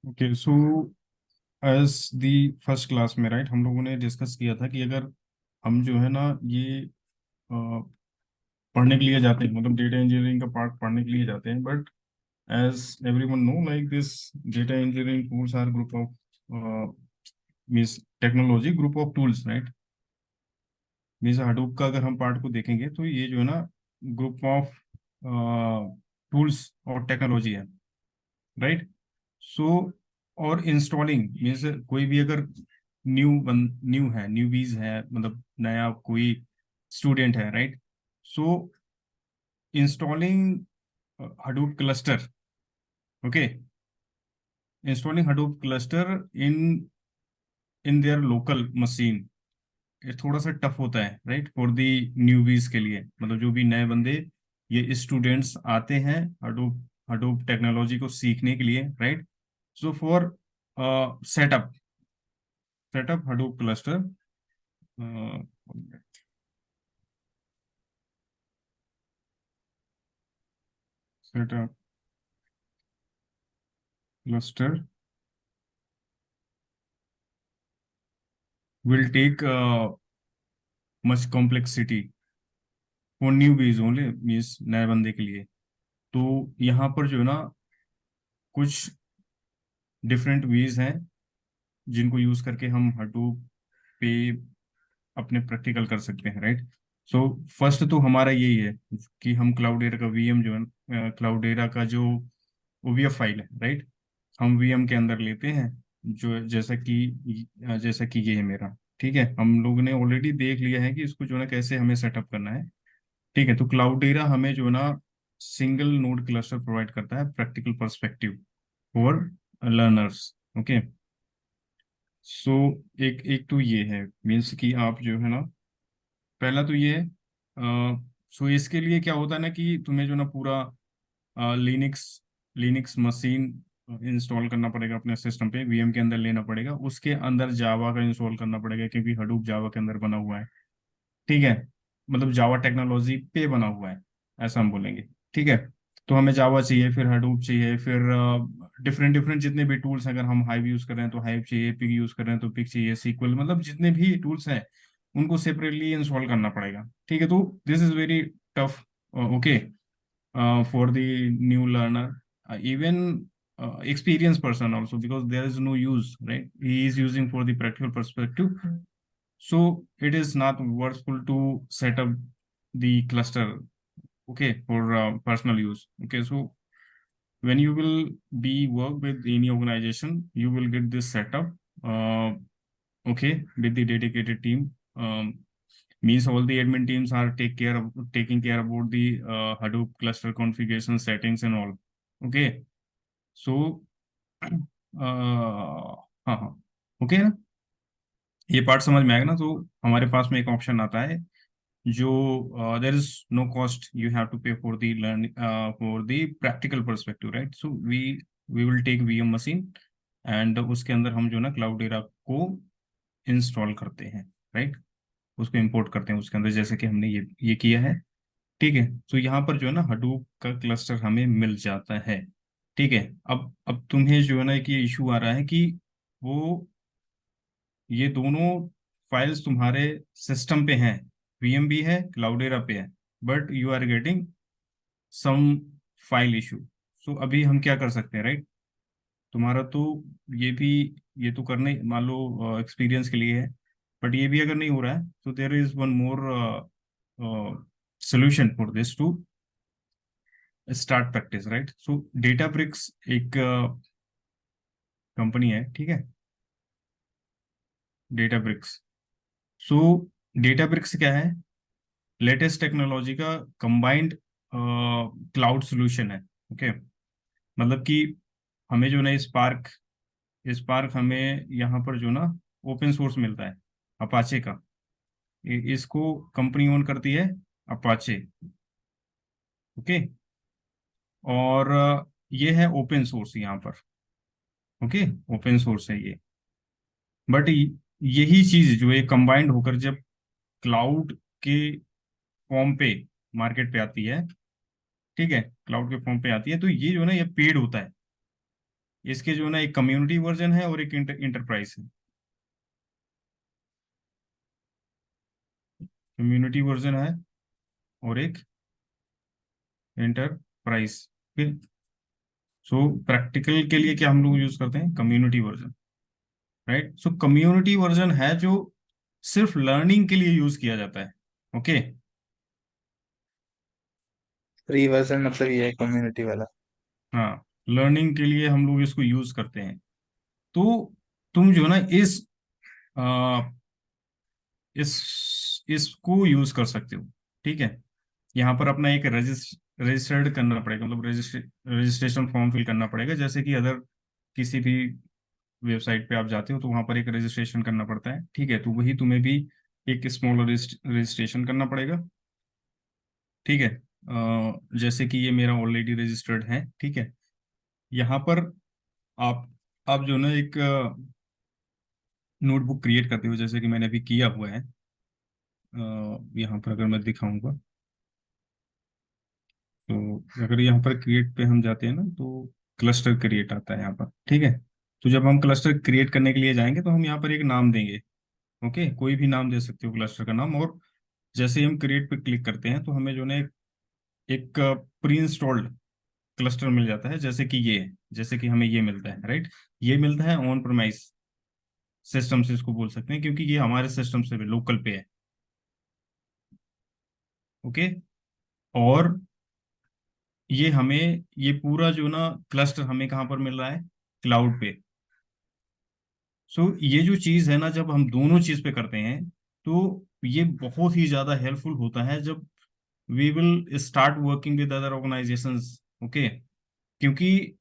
Okay so as the first class में right हम लोगों ने डिस्कस किया था कि अगर हम जो है ना ये पढ़ने के लिए जाते हैं, मतलब डेटा इंजीनियरिंग का पार्ट पढ़ने के लिए जाते हैं, but as everyone know like this data engineering tools are group of means technology group of tools right. Means Hadoop का अगर हम पार्ट को देखेंगे तो ये जो है ना ग्रुप ऑफ टूल्स और टेक्नोलॉजी है राइट। सो और इंस्टॉलिंग मीन्स कोई भी अगर न्यू है, न्यूबीज है, मतलब नया कोई स्टूडेंट है right. So installing Hadoop cluster, okay, installing Hadoop cluster in in their local machine, ये थोड़ा सा टफ होता है राइट फॉर दी न्यूबीज के लिए, मतलब जो भी नए बंदे ये स्टूडेंट्स आते हैं हडूप हडूप टेक्नोलॉजी को सीखने के लिए right. So for setup setup Hadoop cluster, setup cluster will take much complexity for newbies only, means नए बंदे के लिए। तो यहाँ पर जो है ना कुछ डिफरेंट वेज हैं जिनको यूज करके हम हडूप पे अपने प्रैक्टिकल कर सकते हैं राइट। सो फर्स्ट तो हमारा यही है कि हम क्लाउडेरा का वीएम जो है, क्लाउडेरा का जो ओवीएफ फाइल है राइट, हम वीएम के अंदर लेते हैं। जो जैसा कि ये है मेरा, ठीक है, हम लोगों ने ऑलरेडी देख लिया है कि इसको जो है ना कैसे हमें सेटअप करना है। ठीक है, तो क्लाउडेरा हमें जो है ना सिंगल नोड क्लस्टर प्रोवाइड करता है practical perspective for learners. Okay, so एक एक तो ये है मीन्स कि आप जो है ना पहला तो ये है। सो इसके लिए क्या होता है ना कि तुम्हें जो ना पूरा लिनक्स लिनक्स मशीन इंस्टॉल करना पड़ेगा अपने सिस्टम पे, वीएम के अंदर लेना पड़ेगा, उसके अंदर जावा का इंस्टॉल करना पड़ेगा क्योंकि हडूप जावा के अंदर बना हुआ है। ठीक है, मतलब जावा टेक्नोलॉजी पे बना हुआ है, ऐसा हम बोलेंगे। ठीक है, तो हमें जावा चाहिए, फिर हडूप चाहिए, फिर डिफरेंट डिफरेंट जितने भी टूल्स हैं, अगर हम हाइव यूज कर रहे हैं तो हाइव चाहिए, पिग यूज कर रहे हैं तो पिग चाहिए, सीक्वल, मतलब जितने भी टूल्स हैं उनको सेपरेटली इंस्टॉल करना पड़ेगा। ठीक है, तो this is very tough, okay, for the new learner, even experienced person also, because there is no use, right? He is using for the practical perspective. So it is not worthful to set up the cluster, okay, for personal use. Okay, so when you will be work with any organization, you will get this setup, uh, okay, with the dedicated team. Means all the admin teams are taking care about the Hadoop cluster configuration settings and all. Okay, so हाँ हाँ, okay ना, ये part समझ में आएगा ना। तो हमारे पास में एक ऑप्शन आता है जो there is no cost you have to pay for the learn for the practical perspective right. So we will take VM machine and उसके अंदर हम जो ना क्लाउडेरा को इंस्टॉल करते हैं राइट, उसको इंपोर्ट करते हैं उसके अंदर, जैसे कि हमने ये किया है। ठीक है, तो यहाँ पर जो है ना हडूप का क्लस्टर हमें मिल जाता है। ठीक है, अब तुम्हें जो है ना एक ये इशू आ रहा है कि वो ये दोनों फाइल्स तुम्हारे सिस्टम पे हैं, वीएम भी है क्लाउडेरा पे है, but you are getting some file issue. So अभी हम क्या कर सकते हैं राइट, तुम्हारा तो ये भी, ये तो करने मान लो एक्सपीरियंस के लिए है, बट ये भी अगर नहीं हो रहा है तो there is one more solution for this to start practice right। so Databricks एक कंपनी है, ठीक है, Databricks। सो Databricks क्या है, लेटेस्ट टेक्नोलॉजी का कंबाइंड क्लाउड सॉल्यूशन है। ओके, मतलब कि हमें जो ना स्पार्क हमें यहाँ पर जो ना ओपन सोर्स मिलता है अपाचे का। इसको कंपनी ओन करती है अपाचे। ओके, और ये है ओपन सोर्स यहाँ पर। ओके, ओपन सोर्स है ये, बट यही चीज जो है कंबाइंड होकर जब क्लाउड के फॉर्म पे मार्केट पे आती है, ठीक है, क्लाउड के फॉर्म पे आती है, तो ये जो है ना ये पेड होता है। इसके जो है ना, एक कम्युनिटी वर्जन है और एक इंटरप्राइज है। कम्युनिटी वर्जन है और एक एंटरप्राइज। सो प्रैक्टिकल के लिए क्या हम लोग यूज करते हैं, कम्युनिटी वर्जन, राइट। सो कम्युनिटी वर्जन है जो सिर्फ लर्निंग के लिए यूज किया जाता है। ओके। फ्री वर्जन मतलब ये है कम्युनिटी वाला। हाँ, लर्निंग के लिए हम लोग इसको यूज करते हैं। तो तुम जो है ना इसको यूज कर सकते हो। ठीक है। यहाँ पर अपना एक रजिस्टर्ड करना पड़ेगा, मतलब रजिस्ट्रेशन फॉर्म फिल करना पड़ेगा, जैसे कि अदर किसी भी वेबसाइट पे आप जाते हो तो वहाँ पर एक रजिस्ट्रेशन करना पड़ता है। ठीक है, तो वही तुम्हें भी एक स्मॉल रजिस्ट्रेशन करना पड़ेगा। ठीक है। जैसे कि ये मेरा ऑलरेडी रजिस्टर्ड है। ठीक है। यहाँ पर आप आप जो ना एक नोटबुक क्रिएट करते हो, जैसे कि मैंने अभी किया हुआ है। यहाँ पर अगर मैं दिखाऊंगा, तो अगर यहाँ पर क्रिएट पे हम जाते हैं ना, तो क्लस्टर क्रिएट आता है यहाँ पर। ठीक है। तो जब हम क्लस्टर क्रिएट करने के लिए जाएंगे तो हम यहाँ पर एक नाम देंगे। ओके, कोई भी नाम दे सकते हो क्लस्टर का नाम। और जैसे ही हम क्रिएट पे क्लिक करते हैं तो हमें जो है एक प्री इंस्टॉल्ड क्लस्टर मिल जाता है, जैसे कि ये, जैसे कि हमें ये मिलता है, राइट। ये मिलता है ऑन प्रोमाइस सिस्टम से, इसको बोल सकते हैं, क्योंकि ये हमारे सिस्टम से भी लोकल पे है। ओके। और ये पूरा जो ना क्लस्टर हमें कहाँ पर मिल रहा है, क्लाउड पे। सो ये जो चीज़ है ना, जब हम दोनों चीज़ पे करते हैं तो ये बहुत ही ज़्यादा हेल्पफुल होता है जब we will start working with other organisations. Okay. क्योंकि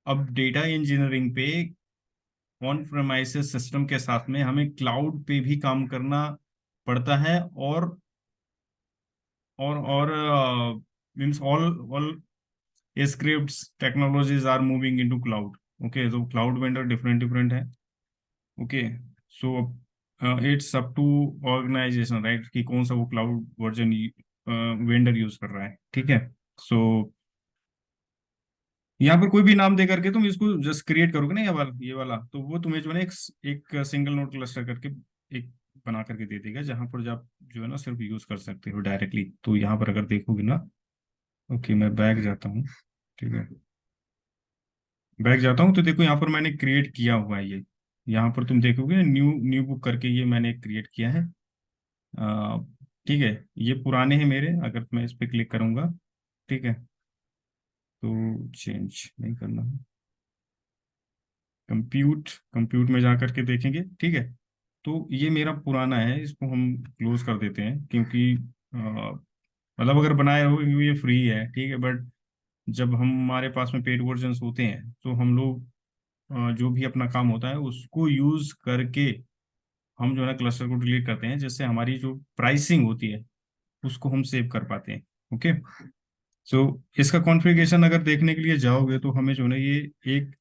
अब डेटा इंजीनियरिंग पे ऑन प्रेमाइसिस सिस्टम के साथ में हमें क्लाउड पे भी काम करना पड़ता है। और means all all scripts technologies are moving into cloud. Okay, तो क्लाउड वेंडर डिफरेंट डिफरेंट है। Okay. So it's up to organisation, right, कि कौन सा वो क्लाउड वर्जन वेंडर यूज कर रहा है। ठीक है। सो यहाँ पर कोई भी नाम दे करके तुम इसको जस्ट क्रिएट करोगे ना, ये वाला तो वो तुम्हें जो है ना एक सिंगल नोड क्लस्टर करके एक बना करके दे देगा, जहां पर आप जो है ना सिर्फ यूज कर सकते हो डायरेक्टली। तो यहाँ पर अगर देखोगे ना, ओके मैं बैक जाता हूँ। ठीक है, बैक जाता हूँ तो देखो यहाँ पर मैंने क्रिएट किया हुआ है ये। यहाँ पर तुम देखोगे न्यू न्यू बुक करके ये मैंने क्रिएट किया है। अ, ठीक है। ये पुराने हैं मेरे, अगर मैं इस पर क्लिक करूंगा, ठीक है, तो चेंज नहीं करना है। कंप्यूट कंप्यूट में जा करके देखेंगे। ठीक है। तो ये मेरा पुराना है, इसको हम क्लोज कर देते हैं, क्योंकि मतलब अगर बनाए हो ये फ्री है, ठीक है, बट जब हमारे पास में पेड वर्जन्स होते हैं तो हम लोग जो भी अपना काम होता है उसको यूज करके हम जो है ना क्लस्टर को डिलीट करते हैं, जिससे हमारी जो प्राइसिंग होती है उसको हम सेव कर पाते हैं। ओके। सो इसका कॉन्फ़िगरेशन अगर देखने के लिए जाओगे तो हमें जो है ना ये एक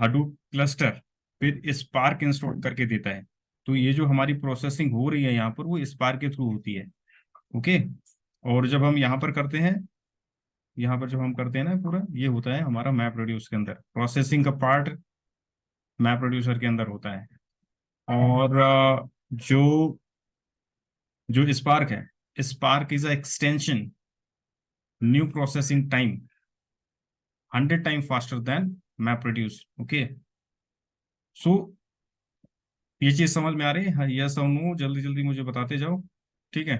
हडूप क्लस्टर फिर स्पार्क इंस्टॉल करके देता है। तो ये जो हमारी प्रोसेसिंग हो रही है यहाँ पर वो स्पार्क के थ्रू होती है। ओके। और जब हम यहाँ पर करते हैं, यहाँ पर जब हम करते हैं ना पूरा, ये होता है हमारा मैप रेड्यूस के अंदर, प्रोसेसिंग का पार्ट मैप प्रोड्यूसर के अंदर होता है। और जो जो स्पार्क है, spark is a extension, new processing time 100 time faster than map produce. Okay. So ये चीज समझ में आ रही है, यस और नो, जल्दी जल्दी मुझे बताते जाओ। ठीक है।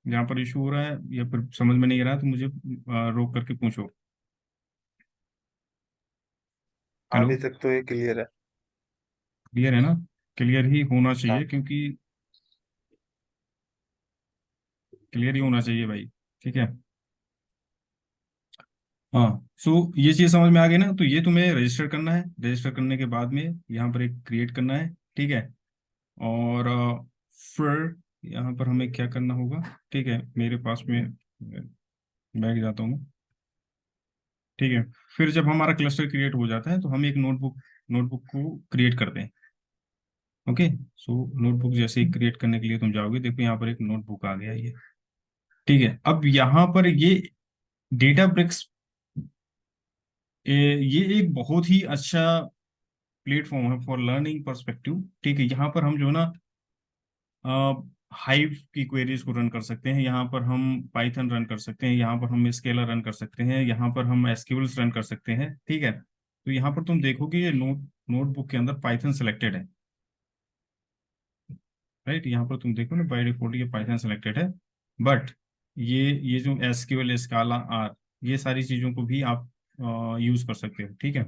जहाँ पर इशू हो रहा है या फिर समझ में नहीं आ रहा है तो मुझे रोक करके पूछो। हेलो। अभी तक तो ये क्लियर है। क्लियर है ना? क्लियर ही होना चाहिए, हाँ। क्योंकि क्लियर ही होना चाहिए भाई। ठीक है। हाँ। सो ये चीज़ समझ में आ गई ना, तो ये तुम्हें रजिस्टर करना है, रजिस्टर करने के बाद में यहाँ पर एक क्रिएट करना है। ठीक है। और फिर यहाँ पर हमें क्या करना होगा, ठीक है, मेरे पास में बैग जाता हूँ मैं। ठीक है। फिर जब हमारा क्लस्टर क्रिएट हो जाता है तो हम एक नोटबुक नोटबुक को क्रिएट करते हैं। ओके। सो नोटबुक जैसे ही क्रिएट करने के लिए तुम जाओगे, देखो यहाँ पर एक नोटबुक आ गया ये। ठीक है। अब यहाँ पर ये डेटा ब्रिक्स ये एक बहुत ही अच्छा प्लेटफॉर्म है फॉर लर्निंग पर्सपेक्टिव। ठीक है, यहाँ पर हम जो है ना हाइव की क्वेरीज को रन कर सकते हैं, यहाँ पर हम पाइथन रन कर सकते हैं, यहाँ पर हम स्केलर रन कर सकते हैं, यहाँ पर हम एसक्यूएल्स रन कर सकते हैं। ठीक है, तो यहाँ पर तुम देखोगे ये नोटबुक के अंदर पाइथन सेलेक्टेड है। राइट, यहाँ पर तुम देखो ना बाय डिफॉल्ट ये पाइथन सेलेक्टेड है। बट ये जो एसक्यूएल, स्काला, आर, ये सारी चीज़ों को भी आप यूज़ कर सकते हो। ठीक है,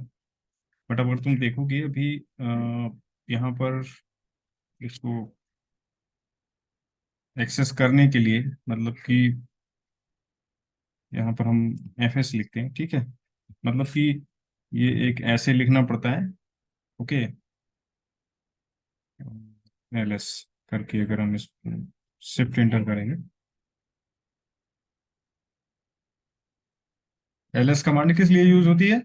बट अगर तुम देखोगे अभी यहाँ पर इसको एक्सेस करने के लिए, मतलब कि यहाँ पर हम एफ एस लिखते हैं। ठीक है, मतलब कि ये एक ऐसे लिखना पड़ता है। ओके, एल एस करके अगर हम इस शिफ्ट एंटर करेंगे, एल एस कमांड किस लिए यूज होती है?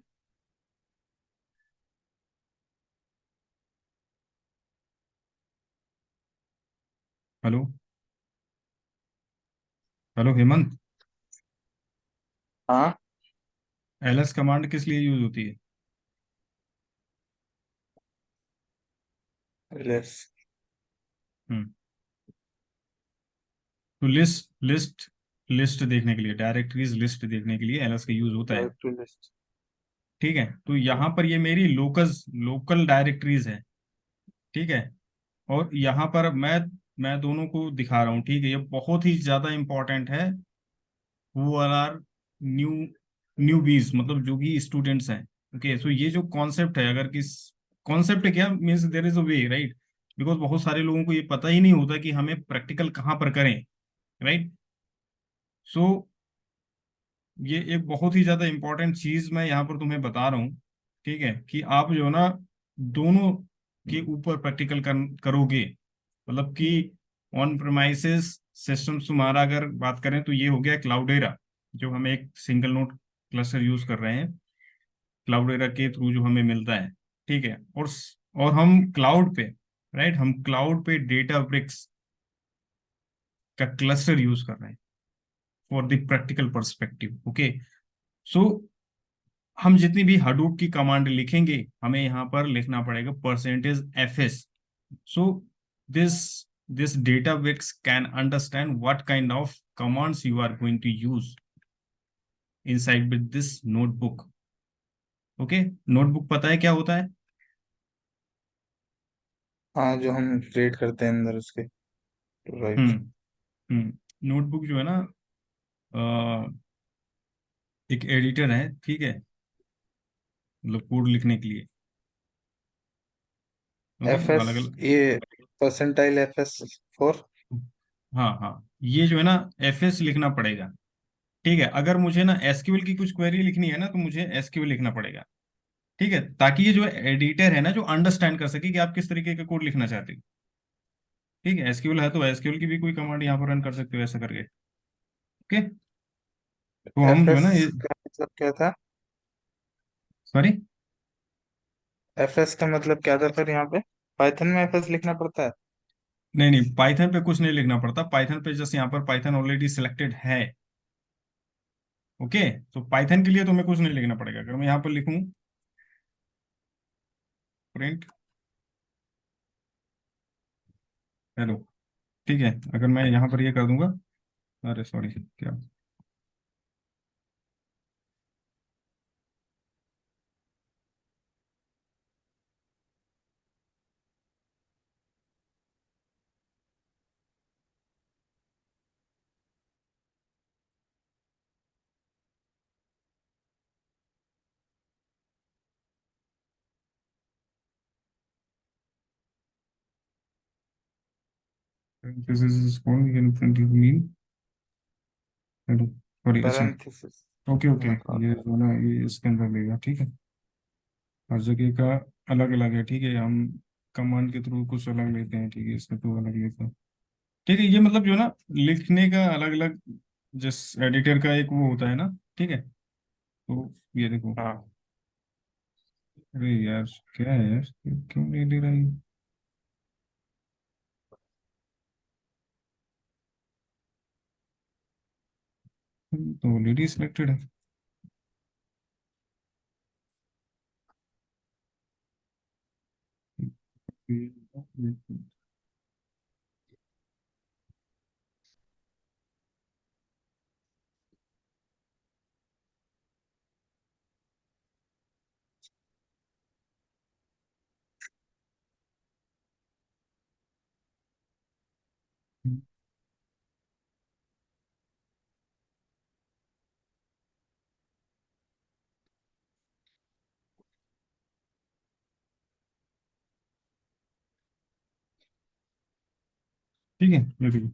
हेलो, हेलो हेमंत, हाँ। एल एस कमांड किस लिए यूज होती है? लेस। हम्म, तो लिस्ट लिस्ट देखने के लिए, डायरेक्टरीज लिस्ट देखने के लिए एल एस का यूज होता है। Directory list. ठीक है, तो यहाँ पर ये मेरी लोकस लोकल डायरेक्टरीज है। ठीक है, और यहाँ पर मैं दोनों को दिखा रहा हूँ। ठीक है, ये बहुत ही ज्यादा इंपॉर्टेंट है। हु आर न्यू न्यूबीज, मतलब जो भी स्टूडेंट्स हैं। ओके, सो ये जो कॉन्सेप्ट है, अगर किस कॉन्सेप्ट है क्या means there is a way, right? Because बहुत सारे लोगों को ये पता ही नहीं होता कि हमें प्रैक्टिकल कहाँ पर करें। राइट, सो ये एक बहुत ही ज्यादा इंपॉर्टेंट चीज मैं यहाँ पर तुम्हें बता रहा हूँ। ठीक है, कि आप जो है ना दोनों के ऊपर प्रैक्टिकल करोगे। मतलब कि ऑन प्रेमाइसेस सिस्टम्स तुम्हारा अगर बात करें तो ये हो गया क्लाउडेरा, जो हम एक सिंगल नोड क्लस्टर यूज कर रहे हैं, क्लाउडेरा के थ्रू जो हमें मिलता है। ठीक है, और हम क्लाउड पे, राइट, हम क्लाउड पे डेटा ब्रिक्स का क्लस्टर यूज कर रहे हैं for the practical perspective. Okay, so हम जितनी भी हडूप की कमांड लिखेंगे, हमें यहाँ पर लिखना पड़ेगा percentage F S. So this this database can understand what kind of commands you are going to use inside with this notebook. Okay, notebook पता है क्या होता है? हाँ, जो हम क्रिएट करते हैं अंदर उसके। राइट। हम्म नोटबुक जो है ना एक एडिटर है। ठीक है, मतलब कोड लिखने के लिए, एफ मतलब एस, अलग अलग। ये परसेंटाइल एफ एस 4। हाँ हाँ, ये जो है ना एफ एस लिखना पड़ेगा। ठीक है, अगर मुझे ना एसक्यूएल की कुछ क्वेरी लिखनी है ना, तो मुझे एसक्यूएल लिखना पड़ेगा। ठीक है, ताकि ये जो एडिटर है ना, जो अंडरस्टैंड कर सके कि आप किस तरीके का कोड लिखना चाहते हो। ठीक है, एसक्यूएल है तो एसक्यूएल की भी कोई कमांड यहाँ पर रन कर सकते हो ऐसा करके। ओके, तो हम एफ जो है एस ना ये, का मतलब क्या था? सॉरी, एफ एस का मतलब क्या था फिर यहाँ पे? पाइथन में एफ एस लिखना पड़ता है? नहीं नहीं, पाइथन पे कुछ नहीं लिखना पड़ता। पाइथन पे जस्ट यहाँ पर पाइथन ऑलरेडी सिलेक्टेड है। ओके, तो पाइथन के लिए तुम्हें कुछ नहीं लिखना पड़ेगा। अगर मैं यहाँ पर लिखूँ प्रिंट हेलो, ठीक है, अगर मैं यहाँ पर ये कर दूंगा, अरे सॉरी क्या, this is called in front of me, hello, sorry, अच्छा, पैरेंथेसिस ओके ओके, ये निकालना। जो ना ये इसके अंदर लेगा। ठीक है, हर जगह का अलग अलग है। ठीक है, हम कमांड के थ्रू कुछ अलग लेते हैं, ठीक है, इसके थ्रू अलग लेते हैं। ठीक है, ये मतलब जो ना लिखने का अलग अलग, जिस एडिटर का एक वो होता है ना। ठीक है, तो ये देखो, हाँ। अरे यार क्या है यार, ये क्यों नहीं ले रहा है? तो ऑलरेडी सिलेक्टेड है। ठीक है, ये देखो।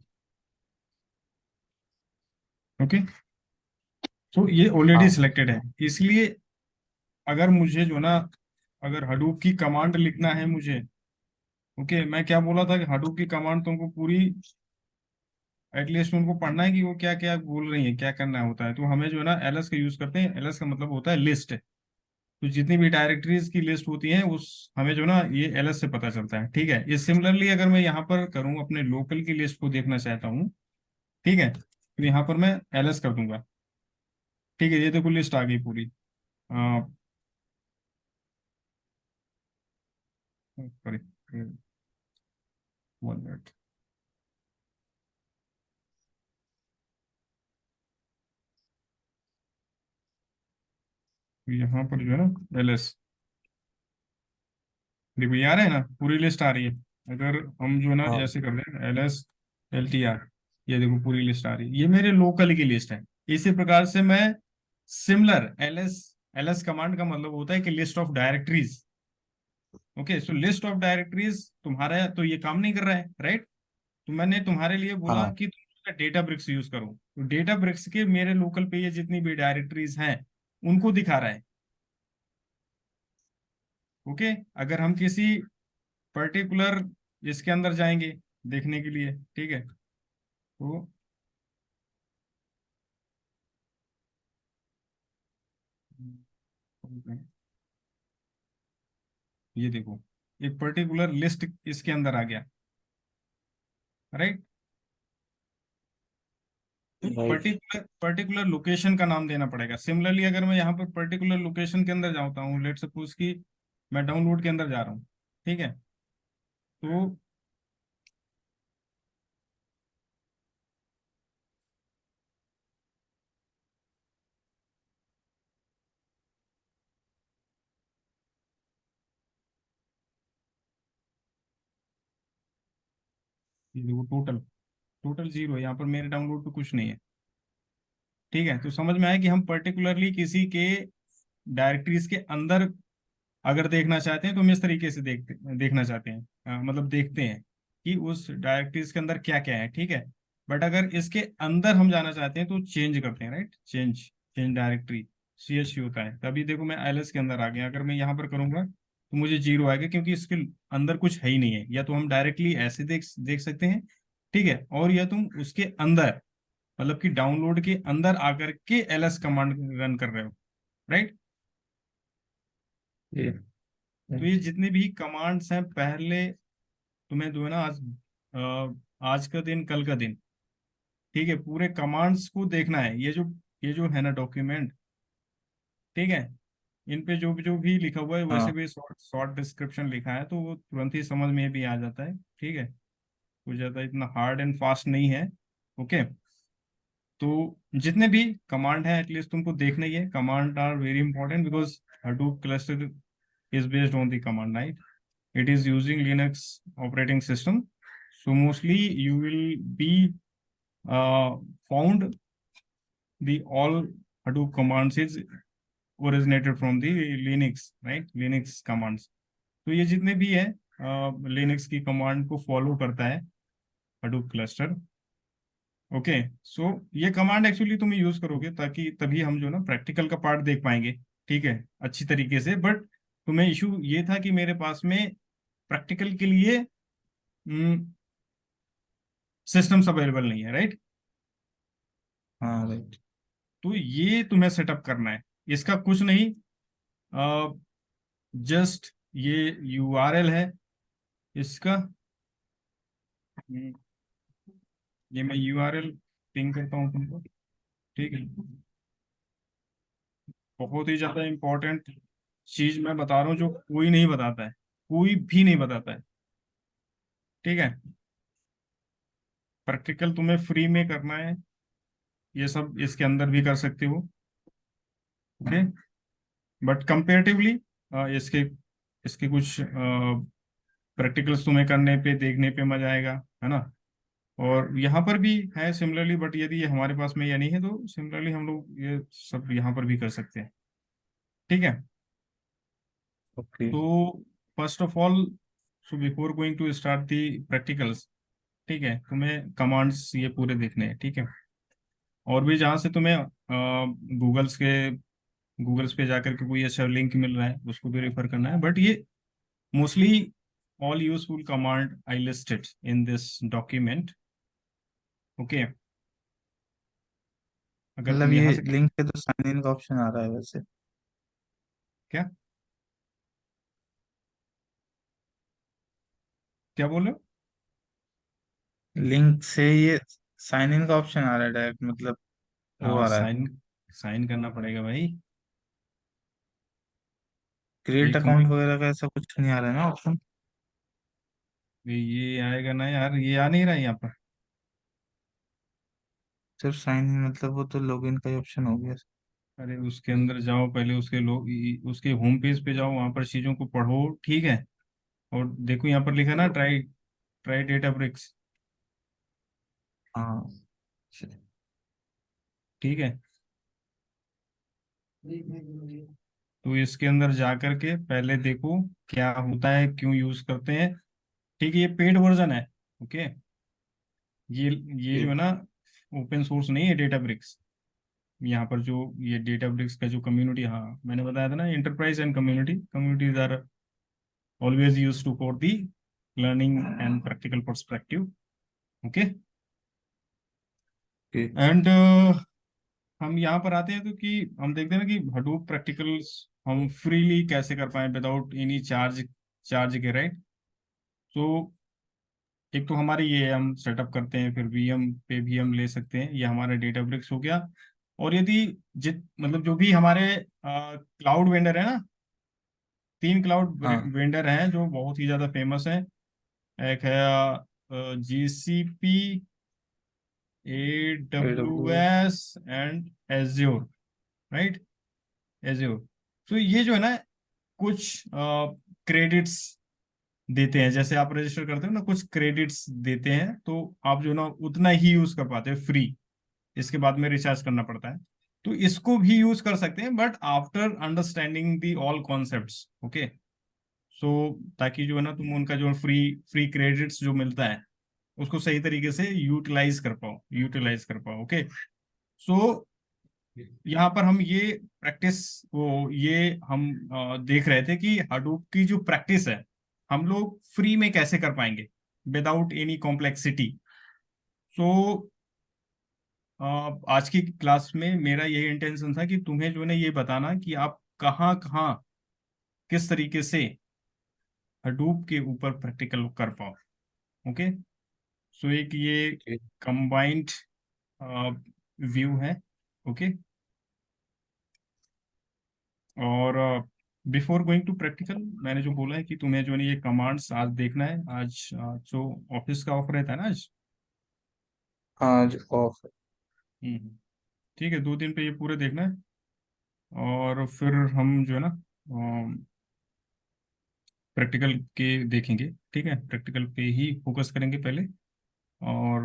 ओके, तो ये ऑलरेडी हाँ सिलेक्टेड है, इसलिए अगर मुझे जो ना, अगर हडूप की कमांड लिखना है मुझे, ओके, मैं क्या बोला था कि हडूप की कमांड तुमको पूरी एटलीस्ट उनको पढ़ना है कि वो क्या क्या बोल रही है, क्या करना होता है। तो हमें जो है ना एलएस का यूज करते हैं। एलएस का मतलब होता है लिस्ट। तो जितनी भी डायरेक्टरीज की लिस्ट होती है उस, हमें जो ना ये एलएस से पता चलता है। ठीक है, ये सिमिलरली अगर मैं यहाँ पर करूँ, अपने लोकल की लिस्ट को देखना चाहता हूँ, ठीक है, तो यहाँ पर मैं एलएस कर दूंगा। ठीक है, ये देखो लिस्ट आ गई पूरी। Sorry, 1 minute. यहाँ पर जो है ना एलएस, देखो ये आ रहा है ना, पूरी लिस्ट आ रही है। अगर हम जो है ना हाँ ऐसे कर रहे हैं L S L T R, ये देखो पूरी लिस्ट आ रही है, ये मेरे लोकल की लिस्ट है। इसी प्रकार से मैं सिमिलर एल एस कमांड का मतलब होता है कि list of directories. Okay, so list of directories तुम्हारा तो ये काम नहीं कर रहा है, राइट। तो मैंने तुम्हारे लिए बोला हाँ। कि तुम डेटा ब्रिक्स यूज करो। तो डेटा ब्रिक्स के मेरे लोकल पे ये जितनी भी डायरेक्टरीज हैं उनको दिखा रहा है। ओके, अगर हम किसी पर्टिकुलर इसके अंदर जाएंगे देखने के लिए, ठीक है, तो ये देखो एक पर्टिकुलर लिस्ट इसके अंदर आ गया, राइट। तो राइट। पर्टिकुलर पर्टिकुलर लोकेशन का नाम देना पड़ेगा। सिमिलरली अगर मैं यहाँ पर पर्टिकुलर लोकेशन के अंदर जाता हूँ, लेट सपोज कि मैं डाउनलोड के अंदर जा रहा हूँ, ठीक है, तो ये देखो टोटल, टोटल जीरो है यहाँ पर, मेरे डाउनलोड पे कुछ नहीं है। ठीक है, तो समझ में आया कि हम पर्टिकुलरली किसी के डायरेक्टरीज के अंदर अगर देखना चाहते हैं तो हम इस तरीके से देखना चाहते हैं, मतलब देखते हैं कि उस डायरेक्टरीज के अंदर क्या क्या है। ठीक है, बट अगर इसके अंदर हम जाना चाहते हैं तो चेंज करते हैं, right, change, change directory, C H होता है। तभी देखो मैं एलएस के अंदर आ गया, अगर मैं यहाँ पर करूंगा तो मुझे जीरो आएगा, क्योंकि इसके अंदर कुछ है ही नहीं है। या तो हम डायरेक्टली ऐसे देख देख सकते हैं, ठीक है, और या तुम उसके अंदर, मतलब कि डाउनलोड के अंदर आकर के एलएस कमांड रन कर रहे हो, राइट। ये तो ये जितने भी कमांड्स हैं, पहले तुम्हें जो है ना आज, आज का दिन, कल का दिन, ठीक है, पूरे कमांड्स को देखना है। ये जो है ना डॉक्यूमेंट, ठीक है, इन पे जो भी लिखा हुआ है, वैसे हाँ। भी शॉर्ट शॉर्ट डिस्क्रिप्शन लिखा है, तो वो तुरंत ही समझ में भी आ जाता है। ठीक है, कुछ ज़्यादा इतना हार्ड एंड फास्ट नहीं है। ओके, तो जितने भी कमांड है एटलीस्ट तुमको देखना ही है। Command are very important because Hadoop cluster is based on the command, right? It is using Linux operating system. So mostly you will be uh, found the all Hadoop commands is originated from the Linux, right? Linux commands. तो ये जितने भी है Linux की command को follow करता है Hadoop cluster. Okay, so ये कमांड एक्चुअली तुम यूज करोगे ताकि तभी हम जो ना प्रैक्टिकल का पार्ट देख पाएंगे, ठीक है, अच्छी तरीके से। बट तुम्हें इशू ये था कि मेरे पास में प्रैक्टिकल के लिए सिस्टम्स अवेलेबल नहीं है, राइट। हाँ राइट। तो ये तुम्हें सेटअप करना है, इसका कुछ नहीं, जस्ट ये यूआरएल है इसका। हम्म, ये मैं यूआरएल पिंग करता हूँ तुमको, ठीक है। बहुत ही ज्यादा इंपॉर्टेंट चीज मैं बता रहा हूँ जो कोई नहीं बताता है, कोई भी नहीं बताता है। ठीक है, प्रैक्टिकल तुम्हें फ्री में करना है, ये सब इसके अंदर भी कर सकते हो। ओके, बट कंपेरेटिवली इसके इसके कुछ प्रैक्टिकल्स तुम्हें करने पे देखने पे मजा आएगा, है ना। और यहाँ पर भी है सिमिलरली, बट यदि ये हमारे पास में या नहीं है तो सिमिलरली हम लोग ये सब यहाँ पर भी कर सकते हैं। ठीक है, ओके। तो first of all, so before going to start the practicals, ठीक है, तुम्हें कमांड्स ये पूरे देखने हैं, ठीक है। और भी जहाँ से तुम्हें गूगल्स के गूगल्स पे जाकर के कोई अच्छा लिंक मिल रहा है उसको भी रेफर करना है, बट ये mostly all useful command I listed in this document. Okay, अगर मतलब तुम यहाँ ये से लिंक पे तो साइन इन का ऑप्शन आ रहा है वैसे। क्या क्या बोल रहे हो? लिंक से ये साइन इन का ऑप्शन आ रहा है डायरेक्ट, मतलब वो हाँ, आ रहा है। साइन साइन करना पड़ेगा भाई। क्रिएट एक तुम्हें अकाउंट वगैरह का ऐसा कुछ नहीं आ रहा है ना ऑप्शन? ये आएगा ना यार, ये आ नहीं रहा है यहाँ पर। सिर्फ साइन इन, मतलब वो तो लॉगिन का ही ऑप्शन हो गया। अरे उसके अंदर जाओ पहले, उसके लोग उसके होम पेज पे जाओ, वहां पर चीजों को पढ़ो, ठीक है। और देखो यहाँ पर लिखा है ना, ट्राई ट्राई डेटा ब्रिक्स, हाँ। ठीक है। तो इसके अंदर जा करके पहले देखो क्या होता है, क्यों यूज करते हैं, ठीक है। ये पेड वर्जन है, ओके। ये ये जो ओके। है ना, ओपन सोर्स नहीं है डेटा ब्रिक्स। यहाँ पर जो ये डेटा ब्रिक्स का जो कम्युनिटी, हाँ मैंने बताया था ना, enterprise and communities are always use to for the learning and practical perspective. Okay, and हम यहाँ पर आते हैं तो कि हम देखते हैं ना कि हडूप प्रैक्टिकल्स हम फ्रीली कैसे कर पाए विदाउट एनी चार्ज, चार्ज के, राइट। तो एक तो हमारे ये हम सेटअप करते हैं, फिर वीएम पे भी हम ले सकते हैं, ये हमारा डेटाब्रिक्स हो गया। और यदि जित मतलब जो भी हमारे क्लाउड वेंडर है ना, 3 क्लाउड हाँ। वेंडर हैं जो बहुत ही ज़्यादा फेमस हैं। एक है GCP, A W AWS। S and azure, right, azure. तो ये जो है ना, कुछ क्रेडिट्स देते हैं, जैसे आप रजिस्टर करते हो ना, कुछ क्रेडिट्स देते हैं, तो आप जो ना उतना ही यूज कर पाते हो फ्री, इसके बाद में रिचार्ज करना पड़ता है। तो इसको भी यूज कर सकते हैं, but after understanding the all concepts, okay. So ताकि जो है ना तुम उनका जो फ्री फ्री क्रेडिट्स जो मिलता है उसको सही तरीके से यूटिलाइज कर पाओ, ओके। सो यहाँ पर हम ये प्रैक्टिस, वो ये हम देख रहे थे कि हडूप की जो प्रैक्टिस है हम लोग फ्री में कैसे कर पाएंगे विदाउट एनी कॉम्प्लेक्सिटी। सो आज की क्लास में मेरा ये इंटेंशन था कि तुम्हें जो है ना ये बताना कि आप कहाँ कहाँ किस तरीके से हडूप के ऊपर प्रैक्टिकल कर पाओ, ओके। सो एक ये कंबाइंड व्यू है, ओके। और बिफोर गोइंग टू प्रैक्टिकल, मैंने जो बोला है कि तुम्हें जो है ये कमांड्स आज देखना है, आज जो ऑफिस का ऑफ रहता है ना आज। हाँ जो ऑफ है। ठीक है, 2 दिन पे ये पूरे देखना है। और फिर हम जो है ना प्रैक्टिकल के देखेंगे, ठीक है, प्रैक्टिकल पे ही फोकस करेंगे पहले। और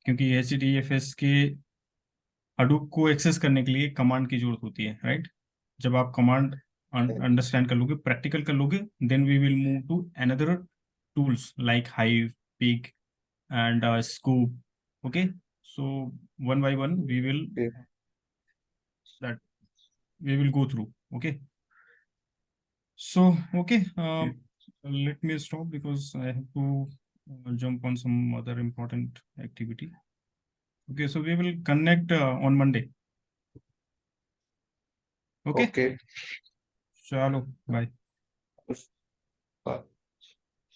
क्योंकि एच डी एफ एस के हडूप को एक्सेस करने के लिए कमांड की जरूरत होती है, राइट। जब आप कमांड अंडरस्टैंड कर लोगे, प्रैक्टिकल कर लोगे, then we will move to another tools like Hive, Pig and Sqoop, okay. So one by one okay. that we will go through, okay. So okay, let me stop because I have to jump on some other important activity. Okay, so we will connect on Monday, okay. Okay. चलो, bye.